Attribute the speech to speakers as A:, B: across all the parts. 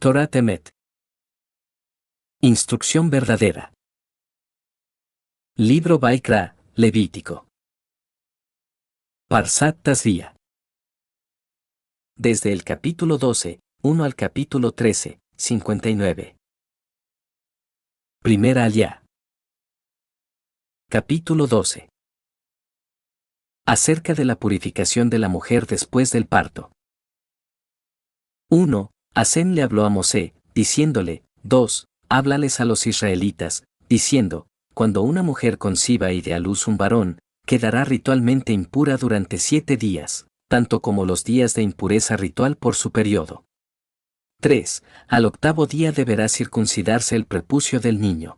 A: Torah Temet. Instrucción verdadera. Libro Vaikra, Levítico. Parshat Tazria. Desde el capítulo 12, 1 al capítulo 13, 59. Primera Aliyá. Capítulo 12. Acerca de la purificación de la mujer después del parto. 1. Hasem le habló a Mosé, diciéndole, 2. Háblales a los israelitas, diciendo, cuando una mujer conciba y dé a luz un varón, quedará ritualmente impura durante 7 días, tanto como los días de impureza ritual por su periodo. 3. Al 8º día deberá circuncidarse el prepucio del niño.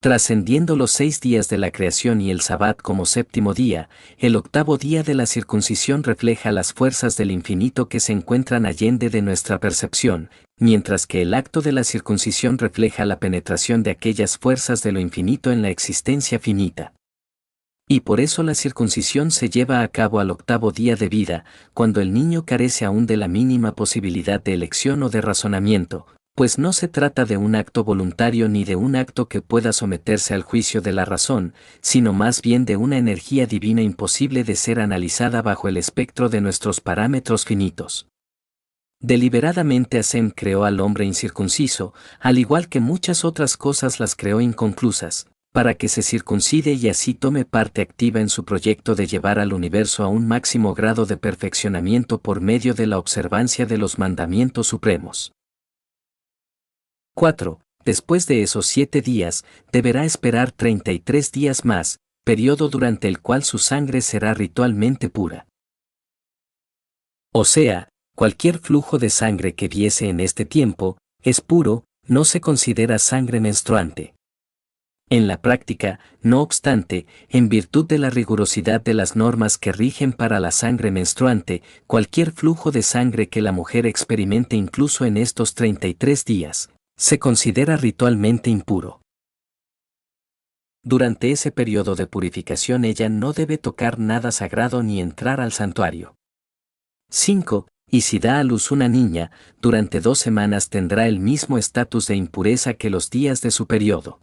A: Trascendiendo los 6 días de la creación y el Sabbat como 7º día, el 8º día de la circuncisión refleja las fuerzas del infinito que se encuentran allende de nuestra percepción, mientras que el acto de la circuncisión refleja la penetración de aquellas fuerzas de lo infinito en la existencia finita. Y por eso la circuncisión se lleva a cabo al 8º día de vida, cuando el niño carece aún de la mínima posibilidad de elección o de razonamiento, pues no se trata de un acto voluntario ni de un acto que pueda someterse al juicio de la razón, sino más bien de una energía divina imposible de ser analizada bajo el espectro de nuestros parámetros finitos. Deliberadamente Hasem creó al hombre incircunciso, al igual que muchas otras cosas las creó inconclusas, para que se circuncide y así tome parte activa en su proyecto de llevar al universo a un máximo grado de perfeccionamiento por medio de la observancia de los mandamientos supremos. 4. Después de esos 7 días, deberá esperar 33 días más, periodo durante el cual su sangre será ritualmente pura. O sea, cualquier flujo de sangre que viese en este tiempo, es puro, no se considera sangre menstruante. En la práctica, no obstante, en virtud de la rigurosidad de las normas que rigen para la sangre menstruante, cualquier flujo de sangre que la mujer experimente incluso en estos 33 días, se considera ritualmente impuro. Durante ese periodo de purificación ella no debe tocar nada sagrado ni entrar al santuario. 5. Y si da a luz una niña, durante 2 semanas tendrá el mismo estatus de impureza que los días de su periodo.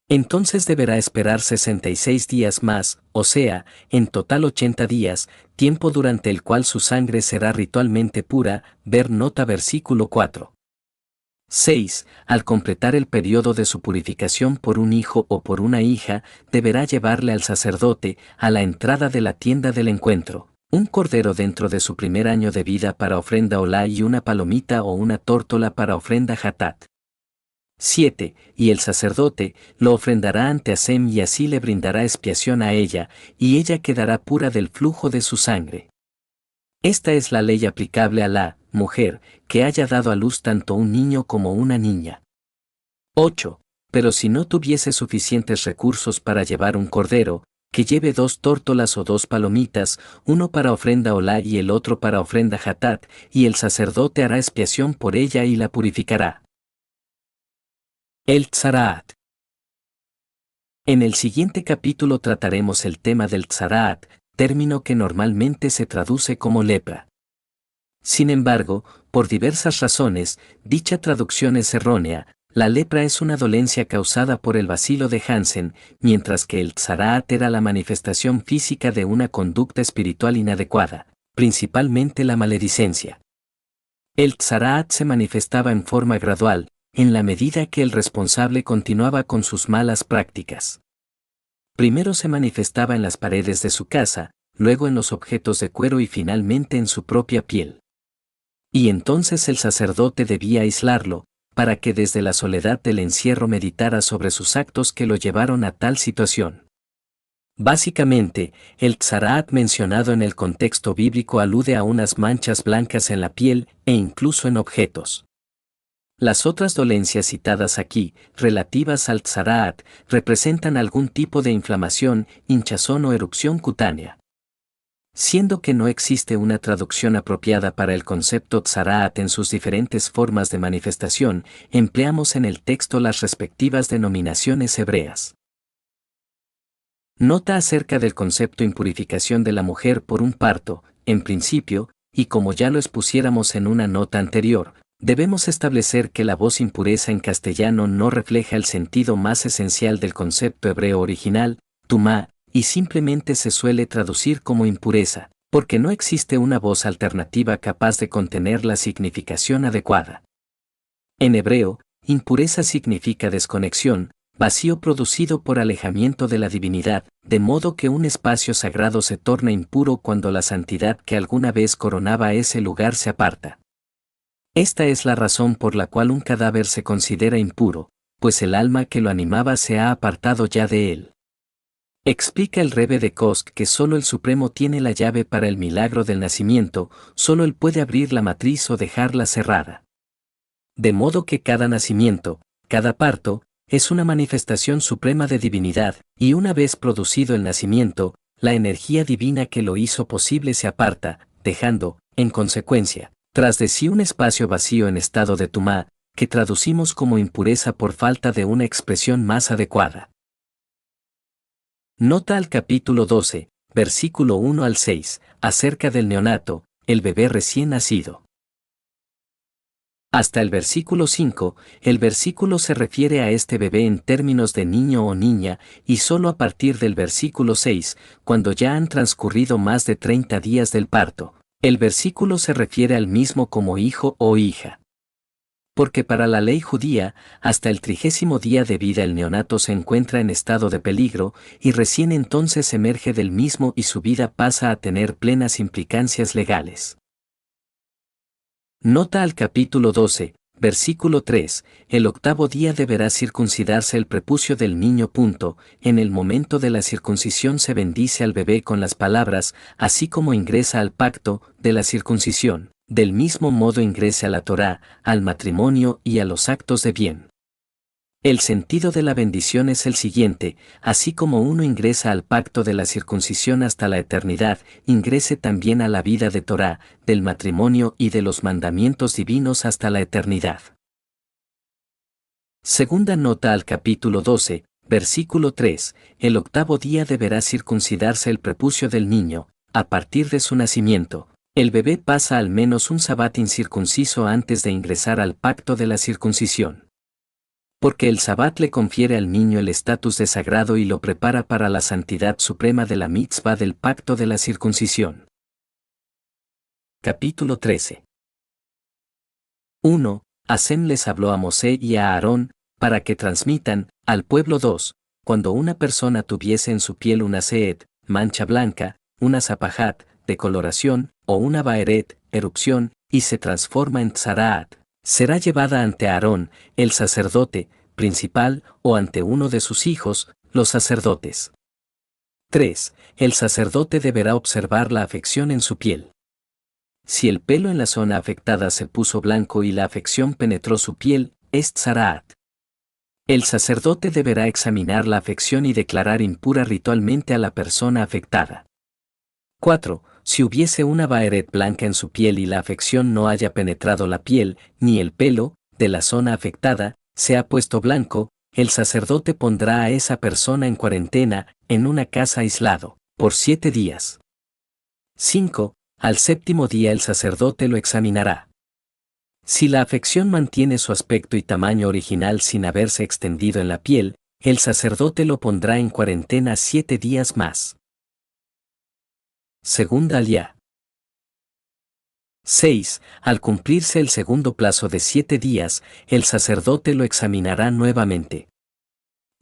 A: Entonces deberá esperar 66 días más, o sea, en total 80 días, tiempo durante el cual su sangre será ritualmente pura, ver nota versículo 4. 6. Al completar el periodo de su purificación por un hijo o por una hija, deberá llevarle al sacerdote, a la entrada de la tienda del encuentro, un cordero dentro de su primer año de vida para ofrenda olá y una palomita o una tórtola para ofrenda hatat. 7. Y el sacerdote lo ofrendará ante Hasem y así le brindará expiación a ella, y ella quedará pura del flujo de su sangre. Esta es la ley aplicable a la mujer que haya dado a luz tanto un niño como una niña. 8. Pero si no tuviese suficientes recursos para llevar un cordero, que lleve 2 tórtolas o 2 palomitas, uno para ofrenda olá y el otro para ofrenda hatat, y el sacerdote hará expiación por ella y la purificará. El tzaraat. En el siguiente capítulo trataremos el tema del tzaraat, término que normalmente se traduce como lepra. Sin embargo, por diversas razones, dicha traducción es errónea. La lepra es una dolencia causada por el bacilo de Hansen, mientras que el tzaraat era la manifestación física de una conducta espiritual inadecuada, principalmente la maledicencia. El tzaraat se manifestaba en forma gradual, en la medida que el responsable continuaba con sus malas prácticas. Primero se manifestaba en las paredes de su casa, luego en los objetos de cuero y finalmente en su propia piel. Y entonces el sacerdote debía aislarlo, para que desde la soledad del encierro meditara sobre sus actos que lo llevaron a tal situación. Básicamente, el tzaraat mencionado en el contexto bíblico alude a unas manchas blancas en la piel e incluso en objetos. Las otras dolencias citadas aquí, relativas al tzaraat, representan algún tipo de inflamación, hinchazón o erupción cutánea. Siendo que no existe una traducción apropiada para el concepto tzaraat en sus diferentes formas de manifestación, empleamos en el texto las respectivas denominaciones hebreas. Nota acerca del concepto impurificación de la mujer por un parto. En principio, y como ya lo expusiéramos en una nota anterior, debemos establecer que la voz impureza en castellano no refleja el sentido más esencial del concepto hebreo original, tumá, y simplemente se suele traducir como impureza, porque no existe una voz alternativa capaz de contener la significación adecuada. En hebreo, impureza significa desconexión, vacío producido por alejamiento de la divinidad, de modo que un espacio sagrado se torna impuro cuando la santidad que alguna vez coronaba ese lugar se aparta. Esta es la razón por la cual un cadáver se considera impuro, pues el alma que lo animaba se ha apartado ya de él. Explica el Rebbe de Kosk que solo el Supremo tiene la llave para el milagro del nacimiento, solo él puede abrir la matriz o dejarla cerrada. De modo que cada nacimiento, cada parto, es una manifestación suprema de divinidad, y una vez producido el nacimiento, la energía divina que lo hizo posible se aparta, dejando, en consecuencia, tras de sí un espacio vacío en estado de tumá, que traducimos como impureza por falta de una expresión más adecuada. Nota al capítulo 12, versículo 1 al 6, acerca del neonato, el bebé recién nacido. Hasta el versículo 5, el versículo se refiere a este bebé en términos de niño o niña, y solo a partir del versículo 6, cuando ya han transcurrido más de 30 días del parto, el versículo se refiere al mismo como hijo o hija. Porque para la ley judía, hasta el 30º día de vida el neonato se encuentra en estado de peligro, y recién entonces emerge del mismo y su vida pasa a tener plenas implicancias legales. Nota al capítulo 12, versículo 3, el 8º día deberá circuncidarse el prepucio del niño. En el momento de la circuncisión se bendice al bebé con las palabras, así como ingresa al pacto de la circuncisión, del mismo modo ingresa a la Torá, al matrimonio y a los actos de bien. El sentido de la bendición es el siguiente: así como uno ingresa al pacto de la circuncisión hasta la eternidad, ingrese también a la vida de Torá, del matrimonio y de los mandamientos divinos hasta la eternidad. Segunda nota al capítulo 12, versículo 3, el 8º día deberá circuncidarse el prepucio del niño. A partir de su nacimiento, el bebé pasa al menos un sabbat incircunciso antes de ingresar al pacto de la circuncisión. Porque el sabbat le confiere al niño el estatus de sagrado y lo prepara para la santidad suprema de la mitzvah del pacto de la circuncisión. Capítulo 13. 1. Hasem les habló a Mosé y a Aarón, para que transmitan, al pueblo. 2. Cuando una persona tuviese en su piel una seed, mancha blanca, una zapajat, decoloración, o una baeret, erupción, y se transforma en tzaraat, será llevada ante Aarón, el sacerdote principal, o ante uno de sus hijos, los sacerdotes. 3. El sacerdote deberá observar la afección en su piel. Si el pelo en la zona afectada se puso blanco y la afección penetró su piel, es tzaraat. El sacerdote deberá examinar la afección y declarar impura ritualmente a la persona afectada. 4. Si hubiese una baeret blanca en su piel y la afección no haya penetrado la piel, ni el pelo, de la zona afectada, se ha puesto blanco, el sacerdote pondrá a esa persona en cuarentena, en una casa aislado, por 7 días. 5. Al 7º día el sacerdote lo examinará. Si la afección mantiene su aspecto y tamaño original sin haberse extendido en la piel, el sacerdote lo pondrá en cuarentena 7 días más. Segunda aliyá. 6. Al cumplirse el segundo plazo de 7 días, el sacerdote lo examinará nuevamente.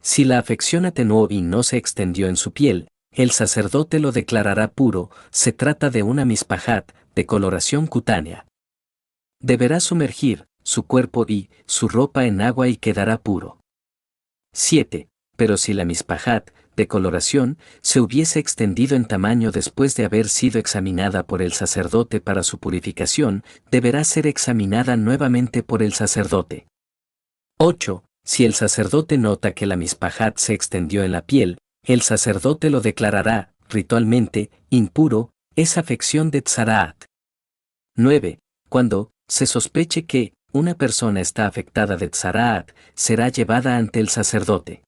A: Si la afección atenuó y no se extendió en su piel, el sacerdote lo declarará puro. Se trata de una mispajat, de coloración cutánea. Deberá sumergir su cuerpo y su ropa en agua y quedará puro. 7. Pero si la mispajat, de coloración, se hubiese extendido en tamaño después de haber sido examinada por el sacerdote para su purificación, deberá ser examinada nuevamente por el sacerdote. 8. Si el sacerdote nota que la mispajat se extendió en la piel, el sacerdote lo declarará, ritualmente, impuro, es afección de tzaraat. 9. Cuando se sospeche que una persona está afectada de tzaraat, será llevada ante el sacerdote.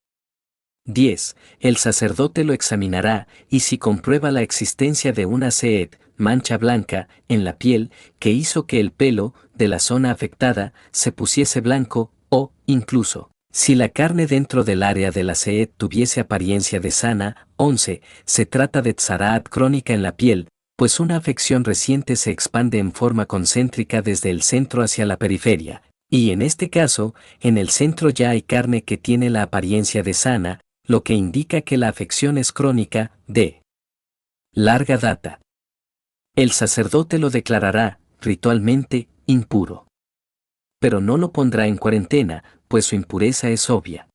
A: 10. El sacerdote lo examinará, y si comprueba la existencia de una seed, mancha blanca, en la piel, que hizo que el pelo, de la zona afectada, se pusiese blanco, o, incluso, si la carne dentro del área de la seed tuviese apariencia de sana. 11. Se trata de tzaraat crónica en la piel, pues una afección reciente se expande en forma concéntrica desde el centro hacia la periferia, y en este caso, en el centro ya hay carne que tiene la apariencia de sana, lo que indica que la afección es crónica, de larga data. El sacerdote lo declarará, ritualmente, impuro. Pero no lo pondrá en cuarentena, pues su impureza es obvia.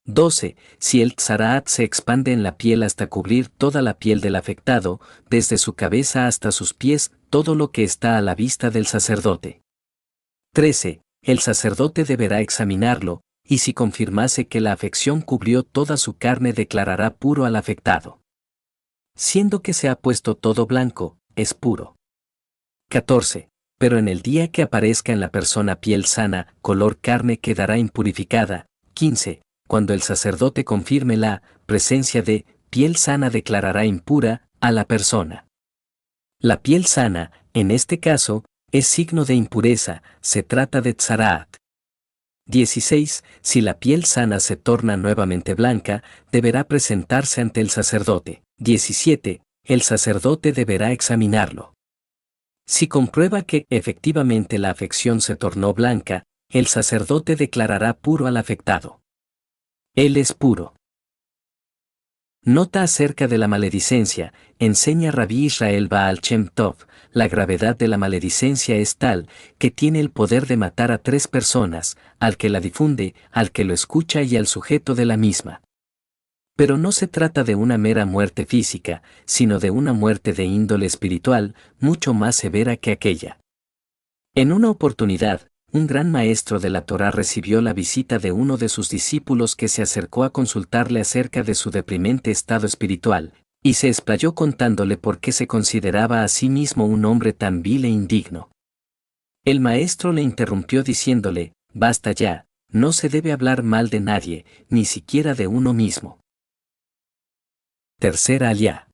A: 12. Si el tzaraat se expande en la piel hasta cubrir toda la piel del afectado, desde su cabeza hasta sus pies, todo lo que está a la vista del sacerdote. 13. El sacerdote deberá examinarlo, y si confirmase que la afección cubrió toda su carne declarará puro al afectado. Siendo que se ha puesto todo blanco, es puro. 14. Pero en el día que aparezca en la persona piel sana, color carne quedará impurificada. 15. Cuando el sacerdote confirme la presencia de piel sana declarará impura a la persona. La piel sana, en este caso, es signo de impureza, se trata de tzaraat. 16. Si la piel sana se torna nuevamente blanca, deberá presentarse ante el sacerdote. 17. El sacerdote deberá examinarlo. Si comprueba que efectivamente la afección se tornó blanca, el sacerdote declarará puro al afectado. Él es puro. Nota acerca de la maledicencia, enseña Rabí Israel Baal Shem Tov, la gravedad de la maledicencia es tal, que tiene el poder de matar a 3 personas, al que la difunde, al que lo escucha y al sujeto de la misma. Pero no se trata de una mera muerte física, sino de una muerte de índole espiritual, mucho más severa que aquella. En una oportunidad, un gran maestro de la Torá recibió la visita de uno de sus discípulos que se acercó a consultarle acerca de su deprimente estado espiritual, y se explayó contándole por qué se consideraba a sí mismo un hombre tan vil e indigno. El maestro le interrumpió diciéndole, basta ya, no se debe hablar mal de nadie, ni siquiera de uno mismo. Tercera aliyá.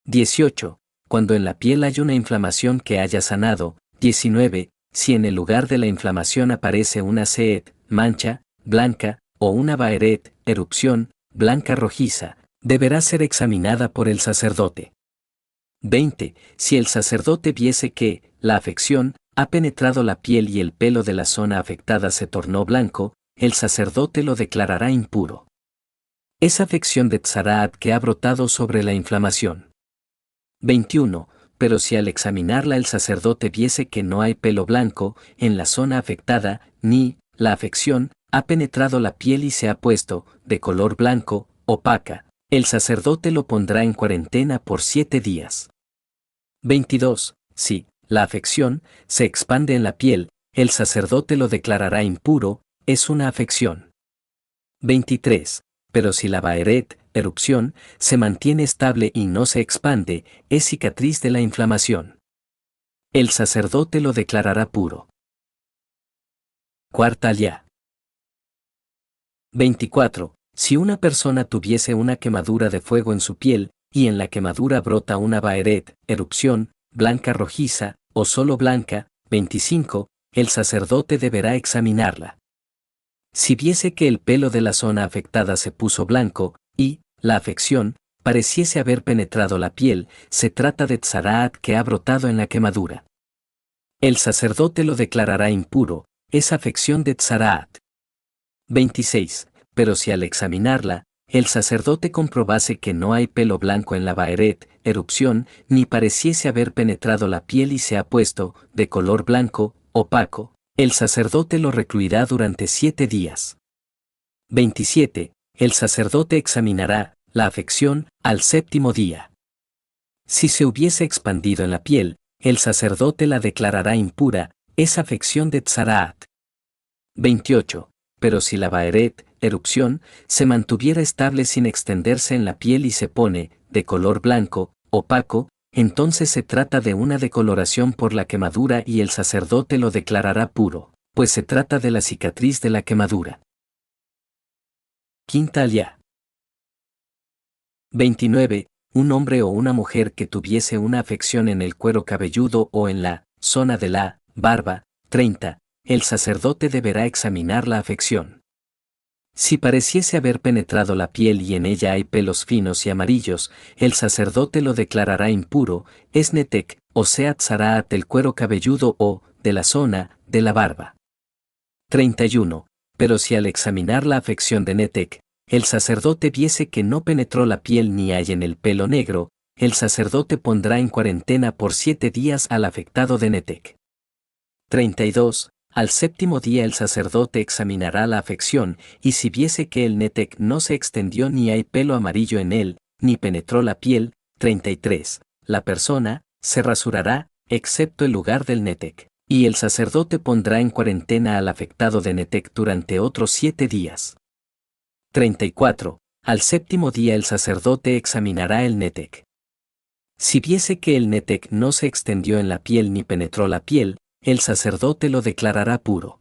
A: 18. Cuando en la piel hay una inflamación que haya sanado. 19. Si en el lugar de la inflamación aparece una seed, mancha, blanca, o una baeret, erupción, blanca rojiza, deberá ser examinada por el sacerdote. 20. Si el sacerdote viese que, la afección, ha penetrado la piel y el pelo de la zona afectada se tornó blanco, el sacerdote lo declarará impuro. Es afección de tzaraat que ha brotado sobre la inflamación. 21. Pero si al examinarla el sacerdote viese que no hay pelo blanco en la zona afectada, ni la afección ha penetrado la piel y se ha puesto de color blanco, opaca, el sacerdote lo pondrá en cuarentena por 7 días. 22. Si la afección se expande en la piel, el sacerdote lo declarará impuro, es una afección. 23. Pero si la baeret, erupción, se mantiene estable y no se expande, es cicatriz de la inflamación. El sacerdote lo declarará puro. Cuarta aliyá. 24. Si una persona tuviese una quemadura de fuego en su piel, y en la quemadura brota una baeret, erupción, blanca rojiza, o solo blanca. 25. El sacerdote deberá examinarla. Si viese que el pelo de la zona afectada se puso blanco, y la afección pareciese haber penetrado la piel, se trata de tzaraat que ha brotado en la quemadura. El sacerdote lo declarará impuro, es afección de tzaraat. 26. Pero si al examinarla, el sacerdote comprobase que no hay pelo blanco en la baeret, erupción, ni pareciese haber penetrado la piel y se ha puesto de color blanco, opaco, el sacerdote lo recluirá durante 7 días. 27. El sacerdote examinará la afección al 7º día. Si se hubiese expandido en la piel, el sacerdote la declarará impura, es afección de tzaraat. 28. Pero si la baeret, erupción, se mantuviera estable sin extenderse en la piel y se pone de color blanco, opaco, entonces se trata de una decoloración por la quemadura y el sacerdote lo declarará puro, pues se trata de la cicatriz de la quemadura. Quinta aliyá. 29. Un hombre o una mujer que tuviese una afección en el cuero cabelludo o en la zona de la barba. 30. El sacerdote deberá examinar la afección. Si pareciese haber penetrado la piel y en ella hay pelos finos y amarillos, el sacerdote lo declarará impuro, es netek, o sea tzaraat del cuero cabelludo o, de la zona, de la barba. 31. Pero si al examinar la afección de netek, el sacerdote viese que no penetró la piel ni hay en el pelo negro, el sacerdote pondrá en cuarentena por 7 días al afectado de netek. 32. Al séptimo día el sacerdote examinará la afección, y si viese que el netek no se extendió ni hay pelo amarillo en él, ni penetró la piel. 33. La persona se rasurará, excepto el lugar del netek, y el sacerdote pondrá en cuarentena al afectado de netek durante otros 7 días. 34. Al séptimo día el sacerdote examinará el netek. Si viese que el netek no se extendió en la piel ni penetró la piel, el sacerdote lo declarará puro.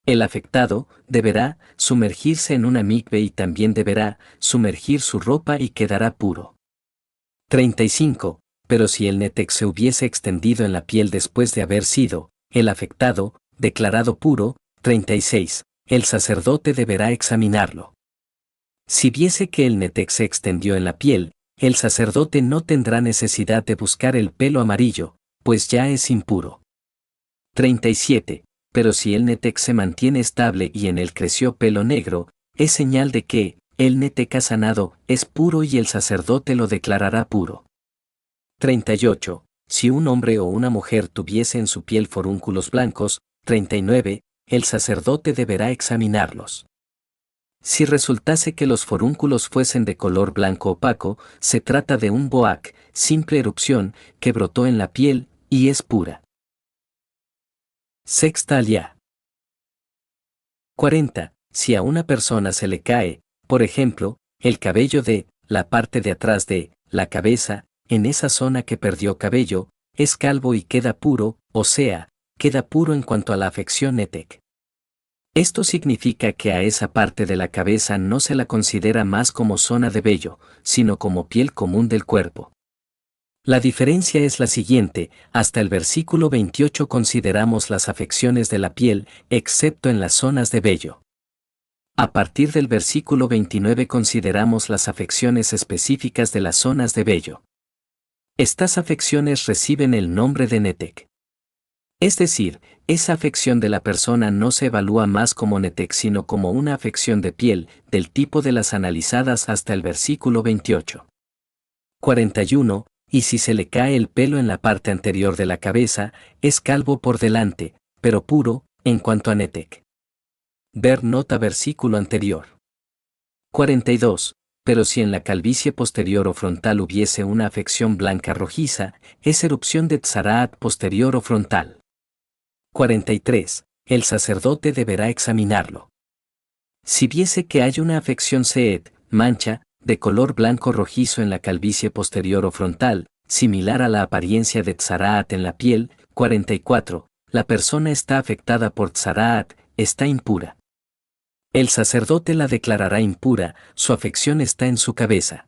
A: El afectado deberá sumergirse en una mikve y también deberá sumergir su ropa y quedará puro. 35. Pero si el netek se hubiese extendido en la piel después de haber sido el afectado declarado puro. 36. El sacerdote deberá examinarlo. Si viese que el netek se extendió en la piel, el sacerdote no tendrá necesidad de buscar el pelo amarillo, pues ya es impuro. 37. Pero si el netek se mantiene estable y en él creció pelo negro, es señal de que el netek ha sanado, es puro y el sacerdote lo declarará puro. 38. Si un hombre o una mujer tuviese en su piel forúnculos blancos. 39. El sacerdote deberá examinarlos. Si resultase que los forúnculos fuesen de color blanco opaco, se trata de un boak, simple erupción, que brotó en la piel, y es pura. Sexta aliyá. 40. Si a una persona se le cae, por ejemplo, el cabello de la parte de atrás de la cabeza, en esa zona que perdió cabello, es calvo y queda puro, o sea, queda puro en cuanto a la afección netek. Esto significa que a esa parte de la cabeza no se la considera más como zona de vello, sino como piel común del cuerpo. La diferencia es la siguiente: hasta el versículo 28 consideramos las afecciones de la piel, excepto en las zonas de vello. A partir del versículo 29 consideramos las afecciones específicas de las zonas de vello. Estas afecciones reciben el nombre de netek. Es decir, esa afección de la persona no se evalúa más como netek sino como una afección de piel, del tipo de las analizadas hasta el versículo 28. 41. Y si se le cae el pelo en la parte anterior de la cabeza, es calvo por delante, pero puro, en cuanto a netek. Ver nota versículo anterior. 42. Pero si en la calvicie posterior o frontal hubiese una afección blanca rojiza, es erupción de tzaraat posterior o frontal. 43. El sacerdote deberá examinarlo. Si viese que hay una afección seet, mancha, de color blanco rojizo en la calvicie posterior o frontal, similar a la apariencia de tzaraat en la piel. 44. La persona está afectada por tzaraat, está impura. El sacerdote la declarará impura, su afección está en su cabeza.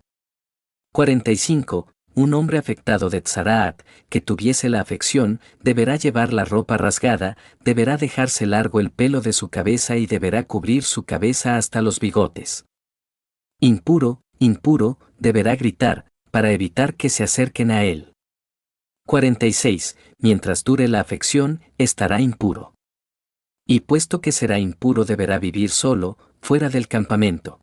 A: 45. Un hombre afectado de tzaraat, que tuviese la afección, deberá llevar la ropa rasgada, deberá dejarse largo el pelo de su cabeza y deberá cubrir su cabeza hasta los bigotes. Impuro, impuro, deberá gritar, para evitar que se acerquen a él. 46. Mientras dure la afección, estará impuro. Y puesto que será impuro deberá vivir solo, fuera del campamento.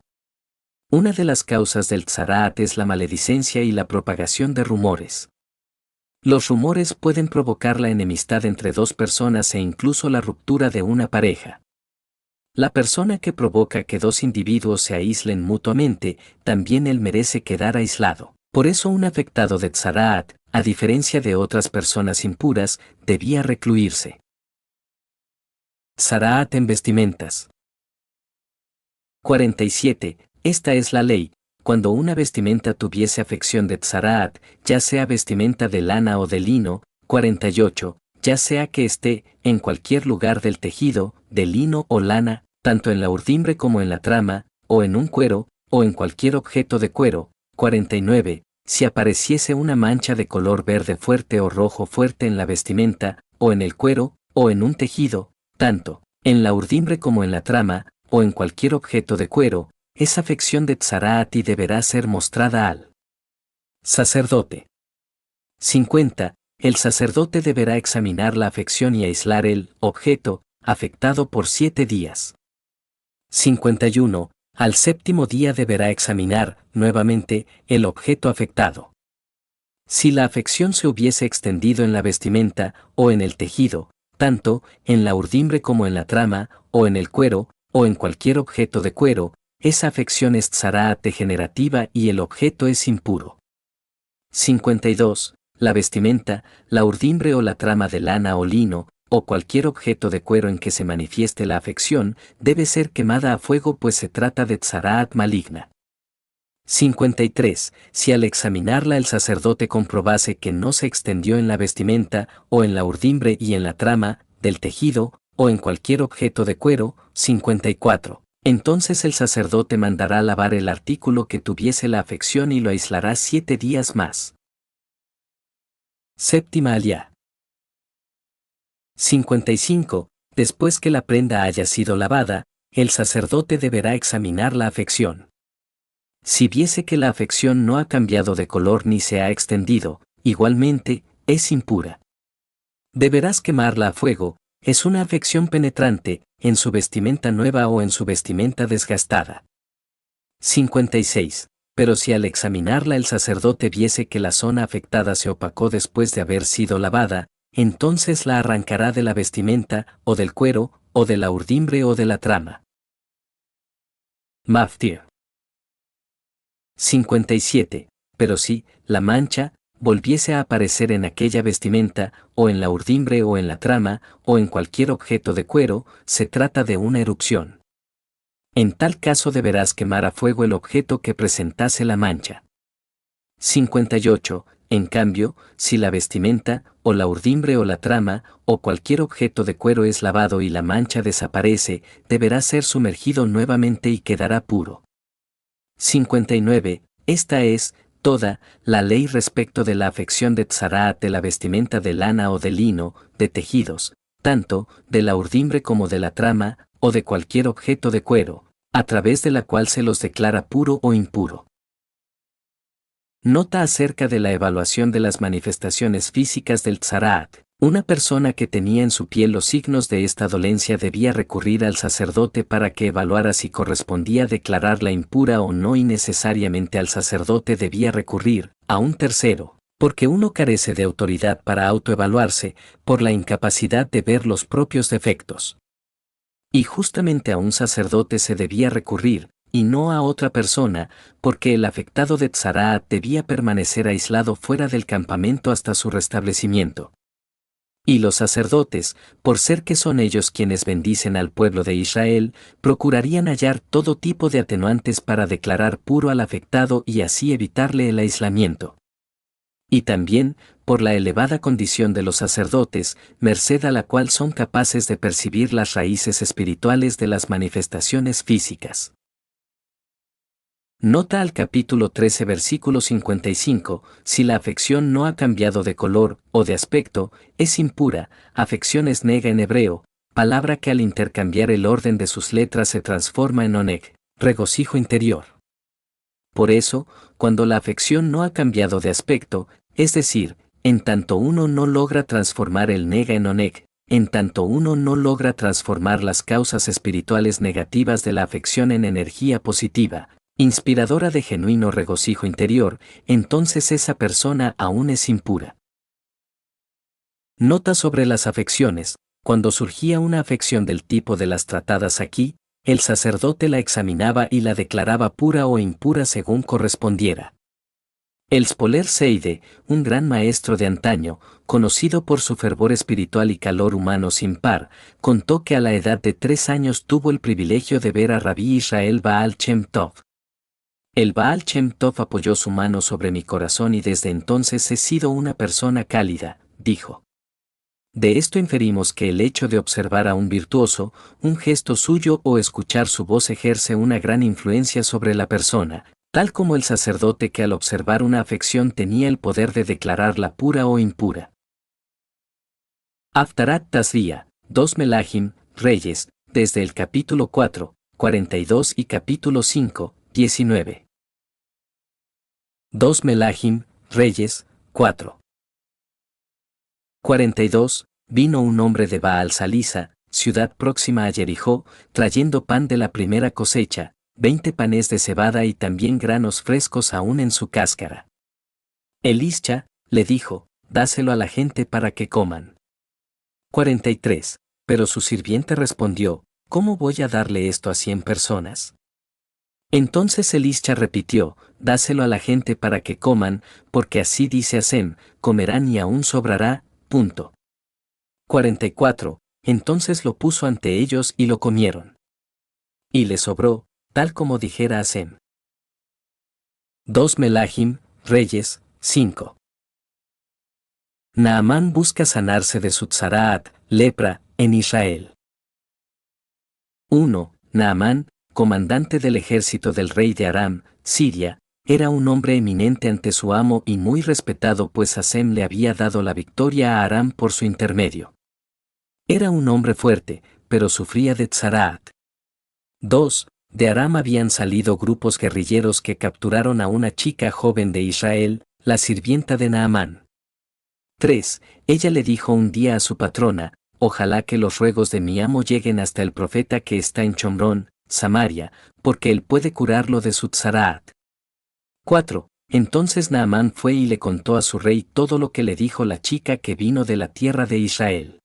A: Una de las causas del tzaraat es la maledicencia y la propagación de rumores. Los rumores pueden provocar la enemistad entre dos personas e incluso la ruptura de una pareja. La persona que provoca que dos individuos se aíslen mutuamente, también él merece quedar aislado. Por eso un afectado de tzaraat, a diferencia de otras personas impuras, debía recluirse. Tzaraat en vestimentas. 47. Esta es la ley: cuando una vestimenta tuviese afección de tzaraat, ya sea vestimenta de lana o de lino. 48. Ya sea que esté en cualquier lugar del tejido, de lino o lana, tanto en la urdimbre como en la trama. o en un cuero, o en cualquier objeto de cuero. 49. Si apareciese una mancha de color verde fuerte o rojo fuerte en la vestimenta, o en el cuero, o en un tejido, tanto en la urdimbre como en la trama, o en cualquier objeto de cuero, esa afección de tzaraat deberá ser mostrada al sacerdote. 50. El sacerdote deberá examinar la afección y aislar el objeto afectado por 7 días. 51. Al séptimo día deberá examinar, nuevamente, el objeto afectado. Si la afección se hubiese extendido en la vestimenta, o en el tejido, tanto en la urdimbre como en la trama, o en el cuero, o en cualquier objeto de cuero, esa afección es tzaraat degenerativa y el objeto es impuro. 52. La vestimenta, la urdimbre o la trama de lana o lino, o cualquier objeto de cuero en que se manifieste la afección, debe ser quemada a fuego pues se trata de tzaraat maligna. 53. Si al examinarla el sacerdote comprobase que no se extendió en la vestimenta, o en la urdimbre y en la trama, del tejido, o en cualquier objeto de cuero. 54. Entonces el sacerdote mandará lavar el artículo que tuviese la afección y lo aislará 7 días más. Séptima aliyá. 55. Después que la prenda haya sido lavada, el sacerdote deberá examinar la afección. Si viese que la afección no ha cambiado de color ni se ha extendido, igualmente, es impura. Deberás quemarla a fuego, es una afección penetrante, en su vestimenta nueva o en su vestimenta desgastada. 56. Pero si al examinarla el sacerdote viese que la zona afectada se opacó después de haber sido lavada, entonces la arrancará de la vestimenta, o del cuero, o de la urdimbre o de la trama. Maftir. 57. Pero si la mancha volviese a aparecer en aquella vestimenta, o en la urdimbre o en la trama, o en cualquier objeto de cuero, se trata de una erupción. En tal caso deberás quemar a fuego el objeto que presentase la mancha. 58. En cambio, si la vestimenta, o la urdimbre o la trama, o cualquier objeto de cuero es lavado y la mancha desaparece, deberá ser sumergido nuevamente y quedará puro. 59. Esta es, toda, la ley respecto de la afección de tzaraat de la vestimenta de lana o de lino, de tejidos, tanto de la urdimbre como de la trama, o de cualquier objeto de cuero, a través de la cual se los declara puro o impuro. Nota acerca de la evaluación de las manifestaciones físicas del tzaraat. Una persona que tenía en su piel los signos de esta dolencia debía recurrir al sacerdote para que evaluara si correspondía declararla impura o no y necesariamente al sacerdote debía recurrir a un tercero, porque uno carece de autoridad para autoevaluarse por la incapacidad de ver los propios defectos. Y justamente a un sacerdote se debía recurrir, y no a otra persona, porque el afectado de tzaraat debía permanecer aislado fuera del campamento hasta su restablecimiento. Y los sacerdotes, por ser que son ellos quienes bendicen al pueblo de Israel, procurarían hallar todo tipo de atenuantes para declarar puro al afectado y así evitarle el aislamiento. Y también, por la elevada condición de los sacerdotes, merced a la cual son capaces de percibir las raíces espirituales de las manifestaciones físicas. Nota al capítulo 13 versículo 55, si la afección no ha cambiado de color o de aspecto, es impura. Afección es nega en hebreo, palabra que al intercambiar el orden de sus letras se transforma en oneg, regocijo interior. Por eso, cuando la afección no ha cambiado de aspecto, es decir, en tanto uno no logra transformar el nega en oneg, en tanto uno no logra transformar las causas espirituales negativas de la afección en energía positiva, inspiradora de genuino regocijo interior, entonces esa persona aún es impura. Nota sobre las afecciones. Cuando surgía una afección del tipo de las tratadas aquí, el sacerdote la examinaba y la declaraba pura o impura según correspondiera. El Spoler Seide, un gran maestro de antaño, conocido por su fervor espiritual y calor humano sin par, contó que a la edad de 3 años tuvo el privilegio de ver a Rabí Israel Baal Shem Tov. El Baal Shem Tov apoyó su mano sobre mi corazón y desde entonces he sido una persona cálida, dijo. De esto inferimos que el hecho de observar a un virtuoso, un gesto suyo o escuchar su voz ejerce una gran influencia sobre la persona, tal como el sacerdote que al observar una afección tenía el poder de declararla pura o impura. Haftarat Tasría, 2 Melahim, Reyes, desde el capítulo 4, 42 y capítulo 5, 19. 2 Melahim, Reyes, 4. 42. Vino un hombre de Baal Salisa, ciudad próxima a Jericó, trayendo pan de la primera cosecha, 20 panes de cebada y también granos frescos aún en su cáscara. Elisha le dijo, dáselo a la gente para que coman. 43. Pero su sirviente respondió, ¿cómo voy a darle esto a 100 personas? Entonces Elisha repitió, dáselo a la gente para que coman, porque así dice Hasem, comerán y aún sobrará. 44. Entonces lo puso ante ellos y lo comieron. Y le sobró, tal como dijera Hasem. 2 Melahim, Reyes, 5. Naamán busca sanarse de su tzaraat, lepra, en Israel. 1. Naamán, comandante del ejército del rey de Aram, Siria, era un hombre eminente ante su amo y muy respetado pues Hasem le había dado la victoria a Aram por su intermedio. Era un hombre fuerte, pero sufría de tzaraat. 2. De Aram habían salido grupos guerrilleros que capturaron a una chica joven de Israel, la sirvienta de Naamán. 3. Ella le dijo un día a su patrona, ojalá que los ruegos de mi amo lleguen hasta el profeta que está en Chomrón, Samaria, porque él puede curarlo de su tzaraat. 4. Entonces Naamán fue y le contó a su rey todo lo que le dijo la chica que vino de la tierra de Israel.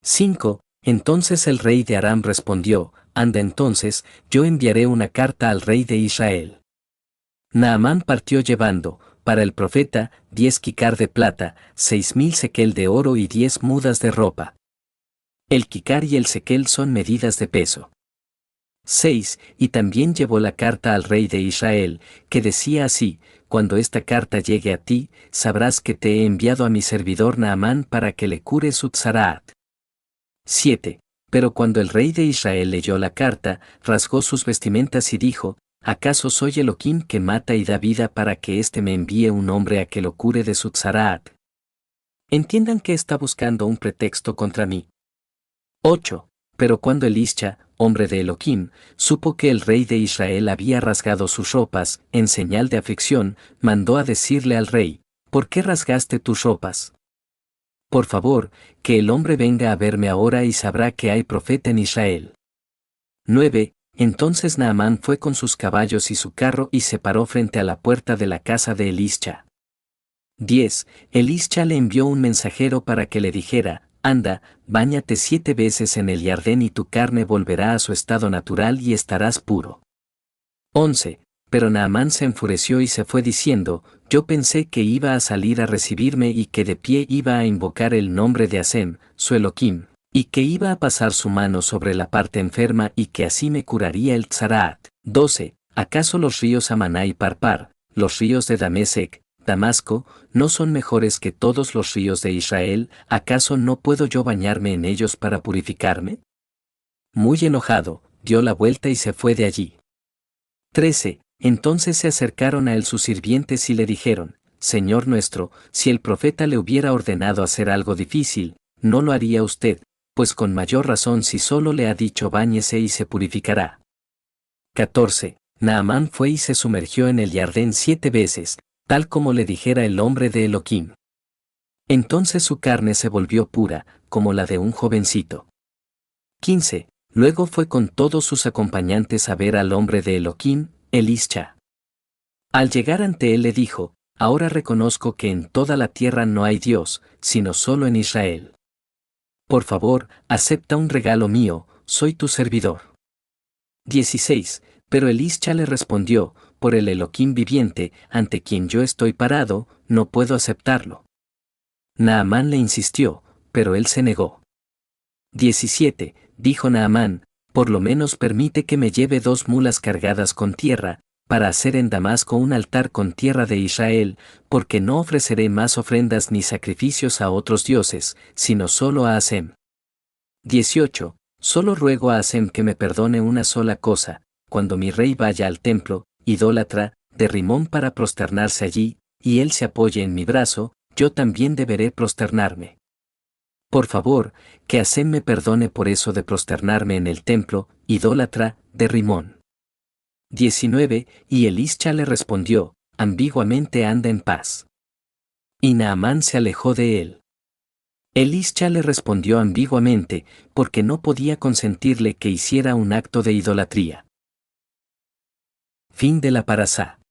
A: 5. Entonces el rey de Aram respondió, anda entonces, yo enviaré una carta al rey de Israel. Naamán partió llevando, para el profeta, 10 kikar de plata, 6,000 sekel de oro y 10 mudas de ropa. El kikar y el sekel son medidas de peso. 6. Y también llevó la carta al rey de Israel, que decía así, cuando esta carta llegue a ti, sabrás que te he enviado a mi servidor Naamán para que le cure su tzaraat. 7. Pero cuando el rey de Israel leyó la carta, rasgó sus vestimentas y dijo, ¿acaso soy Elohim que mata y da vida para que éste me envíe un hombre a que lo cure de su tzaraat? Entiendan que está buscando un pretexto contra mí. 8. Pero cuando Elisha, hombre de Elohim, supo que el rey de Israel había rasgado sus ropas, en señal de aflicción, mandó a decirle al rey, ¿por qué rasgaste tus ropas? Por favor, que el hombre venga a verme ahora y sabrá que hay profeta en Israel. 9. Entonces Naamán fue con sus caballos y su carro y se paró frente a la puerta de la casa de Elisha. 10. Elisha le envió un mensajero para que le dijera, anda, báñate 7 veces en el Jardén y tu carne volverá a su estado natural y estarás puro. 11. Pero Naamán se enfureció y se fue diciendo, yo pensé que iba a salir a recibirme y que de pie iba a invocar el nombre de Hasem, su Elohim, y que iba a pasar su mano sobre la parte enferma y que así me curaría el tzaraat. 12. ¿Acaso los ríos Amaná y Parpar, los ríos de Damesec, Damasco, no son mejores que todos los ríos de Israel? ¿Acaso no puedo yo bañarme en ellos para purificarme? Muy enojado, dio la vuelta y se fue de allí. 13. Entonces se acercaron a él sus sirvientes y le dijeron, Señor nuestro, si el profeta le hubiera ordenado hacer algo difícil, no lo haría usted, pues con mayor razón si solo le ha dicho báñese y se purificará. 14. Naamán fue y se sumergió en el Jardén 7 veces, tal como le dijera el hombre de Elohim. Entonces su carne se volvió pura, como la de un jovencito. 15. Luego fue con todos sus acompañantes a ver al hombre de Elohim, Elisha. Al llegar ante él le dijo, ahora reconozco que en toda la tierra no hay Dios, sino solo en Israel. Por favor, acepta un regalo mío, soy tu servidor. 16. Pero Elisha le respondió, por el Elohim viviente, ante quien yo estoy parado, no puedo aceptarlo. Naamán le insistió, pero él se negó. 17. Dijo Naamán, por lo menos permite que me lleve 2 mulas cargadas con tierra, para hacer en Damasco un altar con tierra de Israel, porque no ofreceré más ofrendas ni sacrificios a otros dioses, sino solo a Hasem. 18. Solo ruego a Hasem que me perdone una sola cosa, cuando mi rey vaya al templo, idólatra, de Rimón para prosternarse allí, y él se apoye en mi brazo, yo también deberé prosternarme. Por favor, que Hasem me perdone por eso de prosternarme en el templo, idólatra, de Rimón. 19. Y Elisha le respondió, ambiguamente anda en paz. Y Naamán se alejó de él. Elisha le respondió ambiguamente, porque no podía consentirle que hiciera un acto de idolatría. Fin de la parasá.